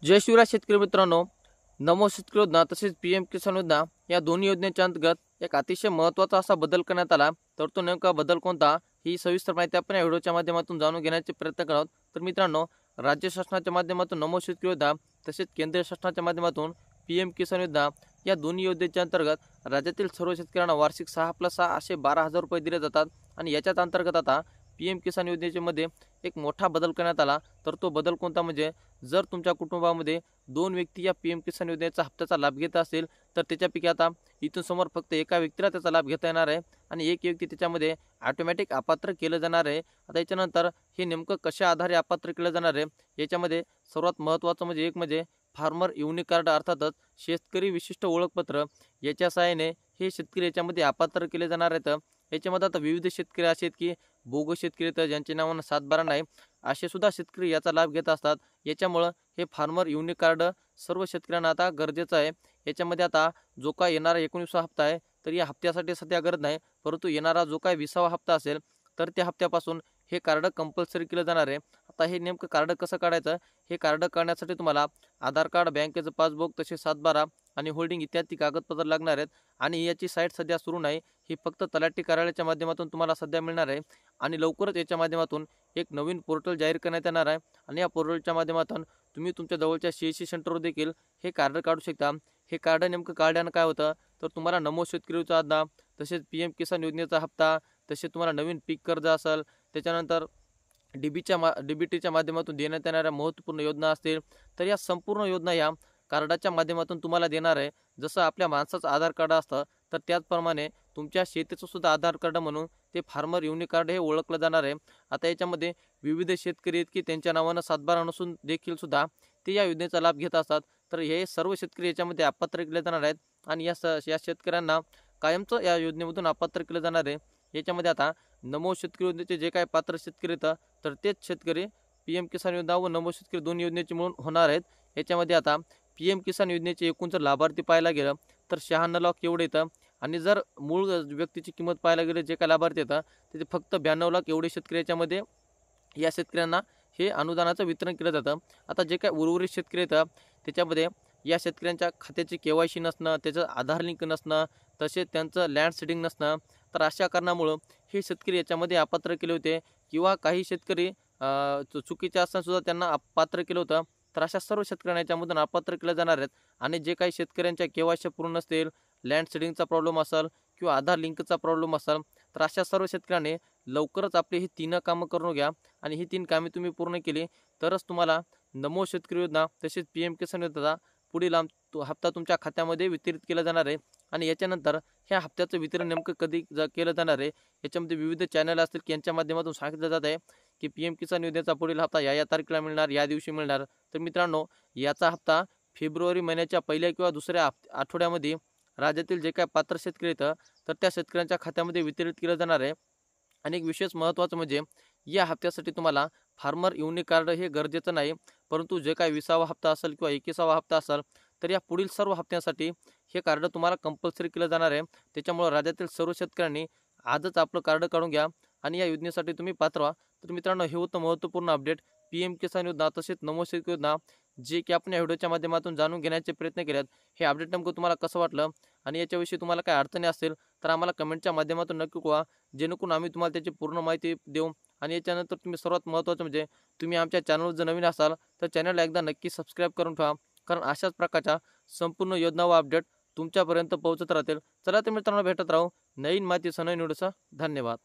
जय शिवराय शेतकरी मित्रांनो, नमो शेतकरी योजना तसेच पीएम किसान योजना या दोन्ही योजनेच्या अंतर्गत एक अतिशय महत्त्वाचा असा बदल करण्यात आला। तर तो नेमका बदल कोणता ही सविस्तर माहिती आपण या व्हिडिओच्या माध्यमातून जाणून घेण्याचे प्रयत्न करत आहोत। तर मित्रांनो, राज्य शासनाच्या माध्यमातून नमो शेतकरी योजना तसेच केंद्र शासनाच्या माध्यमातून पीएम किसान योजना या दोन्ही योजनेच्या अंतर्गत राज्यातील सर्व शेतकऱ्यांना वार्षिक 6+6 असे 12,000 रुपये दिले जातात। आणि याच्याच अंतर्गत आता पीएम किसान योजनेमध्ये एक मोठा बदल करण्यात आला। तर तो बदल कोणता म्हणजे जर तुमच्या कुटुंबामध्ये 2 व्यक्ती या पीएम किसान योजनेचा हप्त्याचा लाभ घेत असेल तर त्याच्यापैकी आता इथून समोर फक्त एका व्यक्तीला त्याचा लाभ घेता येणार आहे आणि एक व्यक्ती त्याच्यामध्ये ऑटोमॅटिक अपात्र केलं जाणार आहे। आता याच्यानंतर हे नेमकं कशा आधारे अपात्र केलं जाणार आहे याच्यामध्ये सर्वात महत्त्वाचं म्हणजे एक म्हणजे फार्मर युनिक कार्ड अर्थातच शेतकरी विशिष्ट ओळखपत्र याच्या सहाय्याने हे शेतकरी याच्यामध्ये अपात्र केले जाणार आहेत। याच्यामध्ये आता विविध शेतकरी असे आहेत की बोगस शेतकरी आहेत ज्यांच्या नावानं 7/12 नाही असे सुद्धा शेतकरी याचा लाभ घेत असतात। याच्यामुळं हे फार्मर युनिक कार्ड सर्व शेतकऱ्यांना आता गरजेचं आहे। याच्यामध्ये आता जो काय येणारा 19वा हप्ता आहे तर या हप्त्यासाठी सध्या गरज नाही, परंतु येणारा जो काय 20वा हप्ता असेल तर त्या हप्त्यापासून हे कार्ड कंपल्सरी केलं जाणार आहे। आता हे नेमकं कार्ड कसं काढायचं, हे कार्ड काढण्यासाठी तुम्हाला आधार कार्ड, बँकेचं पासबुक तसेच 7/12 आणि होल्डिंग इत्यादी कागदपत्र लागणार आहेत। आणि याची साईट सध्या सुरू नाही, ही फक्त तलाठी कार्यालयाच्या माध्यमातून तुम्हाला सध्या मिळणार आहे। आणि लवकरच याच्या माध्यमातून एक नवीन पोर्टल जाहीर करण्यात येणार आहे आणि या पोर्टलच्या माध्यमातून तुम्ही तुमच्या जवळच्या CSC सेंटरवर देखील हे कार्ड काढू शकता। हे कार्ड नेमकं काढल्यानं काय होतं तर तुम्हाला नमो शेतकरी योजना तसेच पीएम किसान योजनेचा हप्ता, तसेच तुम्हाला नवीन पीक कर्ज असेल, त्याच्यानंतर DBTच्या माध्यमातून देण्यात येणाऱ्या महत्त्वपूर्ण योजना असतील, तर या संपूर्ण योजना या कार्डाच्या माध्यमातून तुम्हाला देणार आहे। जसं आपल्या माणसाचं आधार कार्ड असतं तर त्याचप्रमाणे तुमच्या शेतीचं सुद्धा आधार कार्ड म्हणून ते फार्मर युनिक कार्ड हे ओळखलं जाणार आहे। आता याच्यामध्ये विविध शेतकरी आहेत की त्यांच्या नावानं 7/12 नसून देखील सुद्धा ते या योजनेचा लाभ घेत असतात। तर हे सर्व शेतकरी याच्यामध्ये अपात्र केले जाणार आहेत आणि या शेतकऱ्यांना कायमचं या योजनेमधून अपात्र केलं जाणार आहे। याच्यामध्ये आता नमो शेतकरी योजनेचे जे काही पात्र शेतकरी येतं तर तेच शेतकरी पीएम किसान योजना व नमो शेतकरी दोन्ही योजनेचे मिळून होणार आहेत। याच्यामध्ये आता पीएम किसान योजनेचे एकूण जर लाभार्थी पाहायला गेलं तर 96 लाख एवढे येतं आणि जर मूळ व्यक्तीची किंमत पाहायला गेलं जे काय लाभार्थी येतं ते फक्त 92 लाख एवढे शेतकरी याच्यामध्ये या शेतकऱ्यांना हे अनुदानाचं वितरण केलं जातं। आता जे काय उर्वरित शेतकरी येतं त्याच्यामध्ये या शेतकऱ्यांच्या खात्याची KYC नसणं, त्याचं आधार लिंक नसणं, तसेच त्यांचं लँड सीडिंग नसणं, तर अशा कारणामुळं हे शेतकरी याच्यामध्ये अपात्र केले होते किंवा काही शेतकरी चुकीचे असताना सुद्धा त्यांना अपात्र केलं होतं। तर अशा सर्व शेतकऱ्यांना याच्यामधून अपात्र केले जाणार आहेत आणि जे काही शेतकऱ्यांच्या KYC पूर्ण नसतील, लँड सीडिंगचा प्रॉब्लेम असेल किंवा आधार लिंकचा प्रॉब्लेम असेल तर अशा सर्व शेतकऱ्यांनी लवकरच आपली ही 3 कामं करून घ्या आणि ही 3 कामे तुम्ही पूर्ण केली तरच तुम्हाला नमो शेतकरी योजना तसेच पीएम किसान योजनेचा पुढील हप्ता तुमच्या खात्यामध्ये वितरित केला जाणार आहे। आणि याच्यानंतर ह्या हप्त्याचं वितरण नेमकं कधी केलं जाणार आहे याच्यामध्ये विविध चॅनल असतील की यांच्या माध्यमातून सांगितलं जात आहे की पीएम किसान योजनेचा पुढील हप्ता या तारखेला मिळणार, या दिवशी मिळणार। तर मित्रांनो, याचा हप्ता फेब्रुवारी महिन्याच्या पहिल्या किंवा दुसऱ्या आठवड्यामध्ये राज्यातील जे काय पात्र शेतकरी येतं तर त्या शेतकऱ्यांच्या खात्यामध्ये वितरित केलं जाणार आहे। आणि एक विशेष महत्त्वाचं म्हणजे या हप्त्यासाठी तुम्हाला फार्मर युनिक कार्ड हे गरजेचं नाही, परंतु जे काय 20वा हप्ता असेल किंवा 21वा हप्ता असेल तर या पुढील सर्व हप्त्यांसाठी हे कार्ड तुम्हाला कंपल्सरी केलं जाणार आहे। त्याच्यामुळे राज्यातील सर्व शेतकऱ्यांनी आजच आपलं कार्ड काढून घ्या आणि या योजनेसाठी तुम्ही पात्र व्हा। तर मित्रांनो, हे होतं महत्त्वपूर्ण अपडेट पीएम किसान योजना तसेच नमो शेतकरी योजना जे की आपण या व्हिडिओच्या माध्यमातून जाणून घेण्याचे प्रयत्न केलेत। हे अपडेट नेमकं तुम्हाला कसं वाटलं आणि याच्याविषयी तुम्हाला काय अडचणी असतील तर आम्हाला कमेंटच्या माध्यमातून नक्की कळवा, जेणेकरून आम्ही तुम्हाला त्याची पूर्ण माहिती देऊ। आणि याच्यानंतर तुम्ही सर्वात महत्त्वाचं म्हणजे तुम्ही आमच्या चॅनलवर जर नवीन असाल तर चॅनलला एकदा नक्की सबस्क्राईब करून ठेवा, कारण अशाच प्रकारच्या संपूर्ण योजना व अपडेट तुमच्यापर्यंत पोहोचत राहतील। चला तर मित्रांनो, भेटत राहू नवीन माहितीसह नवीन व्हिडिओसह। धन्यवाद।